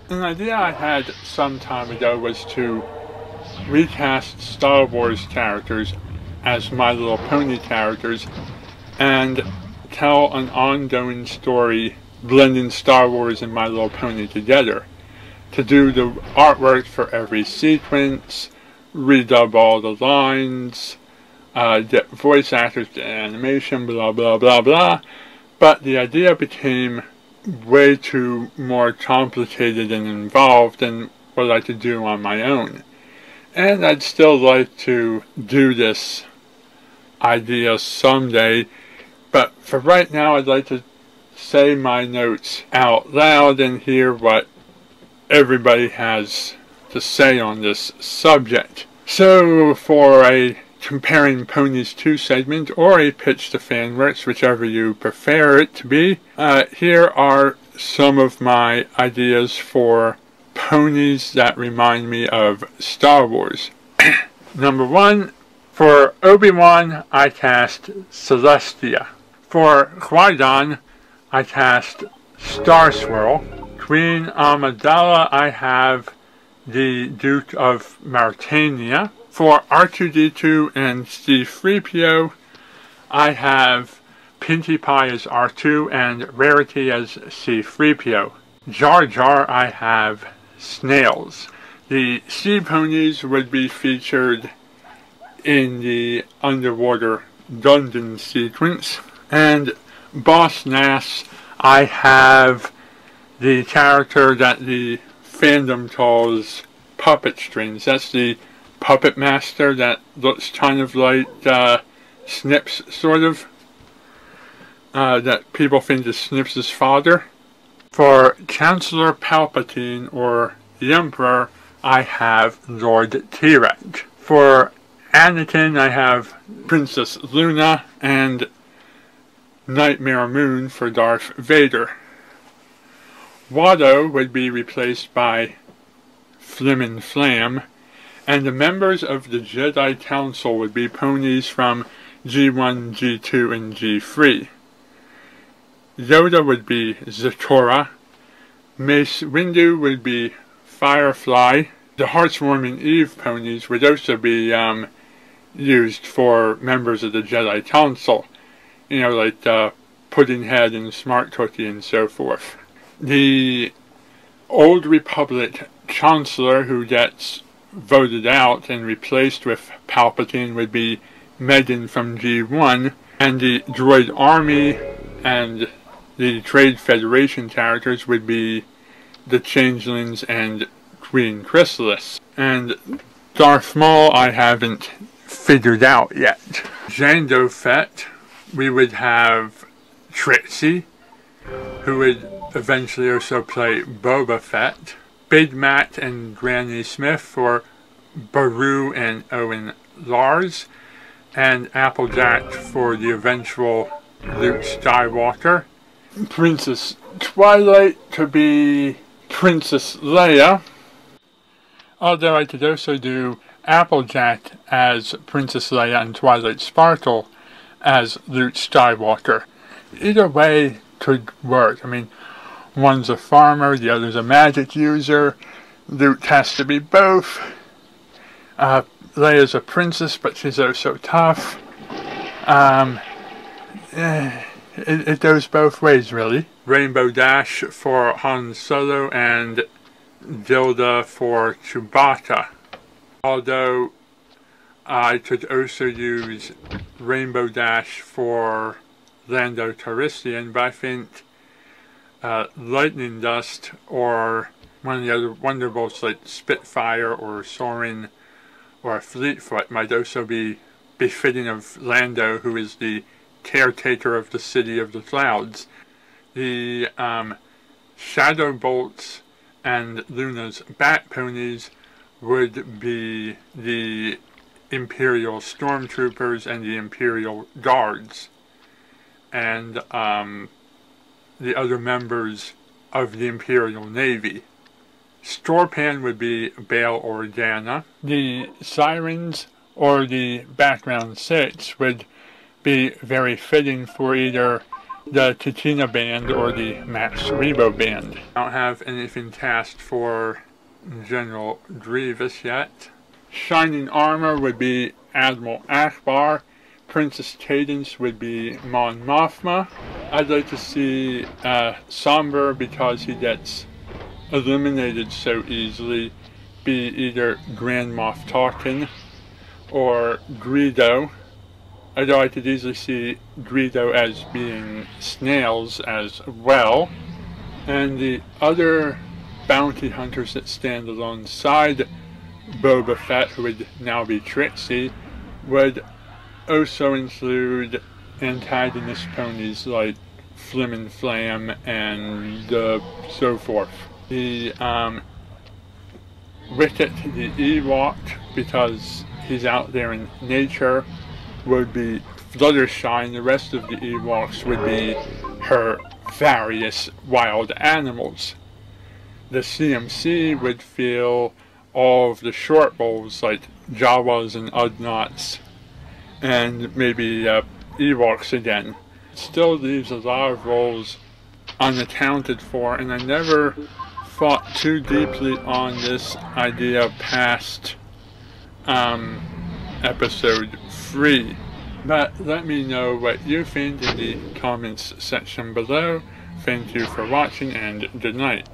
An idea I had some time ago was to recast Star Wars characters as My Little Pony characters and tell an ongoing story blending Star Wars and My Little Pony together. To do the artwork for every sequence, redub all the lines, get voice actors to animation, blah blah blah blah. But the idea became way too more complicated and involved than what I could do on my own. And I'd still like to do this idea someday, but for right now I'd like to say my notes out loud and hear what everybody has to say on this subject. So for a Comparing Ponies 2 segment, or a pitch to Fanworks, whichever you prefer it to be, here are some of my ideas for ponies that remind me of Star Wars. Number 1, for Obi-Wan, I cast Celestia. For Qui-Gon, I cast Star Swirl. Queen Amidala, I have the Duke of Mauritania. For R2-D2 and C-3PO, I have Pinkie Pie as R2 and Rarity as C-3PO. Jar Jar, I have Snails. The sea ponies would be featured in the underwater dungeon sequence. And Boss Nass, I have the character that the fandom calls Puppet Strings. That's the puppet master that looks kind of like Snips, sort of. That people think is Snips' father. For Chancellor Palpatine, or the Emperor, I have Lord T-Rex. For Anakin, I have Princess Luna, and Nightmare Moon for Darth Vader. Watto would be replaced by Flim Flam, and the members of the Jedi Council would be ponies from G1, G2, and G3. Yoda would be Zatora. Mace Windu would be Firefly. The Heartswarming Eve ponies would also be used for members of the Jedi Council. You know, like Puddinghead and Smart Cookie and so forth. The Old Republic Chancellor who gets voted out and replaced with Palpatine would be Megan from G1, and the Droid Army and the Trade Federation characters would be the Changelings and Queen Chrysalis. And Darth Maul I haven't figured out yet. Jango Fett, we would have Trixie, who would eventually also play Boba Fett. Big Matt and Granny Smith for Baru and Owen Lars, and Applejack for the eventual Luke Skywalker. Princess Twilight to be Princess Leia, although I could also do Applejack as Princess Leia and Twilight Sparkle as Luke Skywalker. Either way could work. I mean, one's a farmer, the other's a magic user. Luke has to be both. Leia's a princess, but she's also tough. It goes both ways, really. Rainbow Dash for Han Solo and Dilda for Chewbacca. Although I could also use Rainbow Dash for Lando Calrissian, but I think Lightning Dust or one of the other Wonderbolts like Spitfire or Sorin or Fleetfoot might also be befitting of Lando, who is the caretaker of the City of the Clouds. The Shadow Bolts and Luna's Bat Ponies would be the Imperial Stormtroopers and the Imperial Guards, and the other members of the Imperial Navy. Storpan would be Bail Organa. The Sirens or the Background Six would be very fitting for either the Titina Band or the Max Rebo Band. I don't have anything cast for General Grievous yet. Shining Armor would be Admiral Akbar. Princess Cadence would be Mon Mothma. I'd like to see Somber, because he gets eliminated so easily, be either Grand Moff Tarkin or Greedo. Although I could easily see Greedo as being snails as well. And the other bounty hunters that stand alongside Boba Fett, who would now be Trixie, would also include antagonist ponies like Flim and Flam and so forth. The Wicket the Ewok, because he's out there in nature, would be Fluttershy. The rest of the Ewoks would be her various wild animals. The CMC would feel all of the short bowls like Jawas and Ugnaughts, and maybe Ewoks again. It still leaves a lot of roles unaccounted for, and I never thought too deeply on this idea past episode 3. But let me know what you think in the comments section below. Thank you for watching, and good night.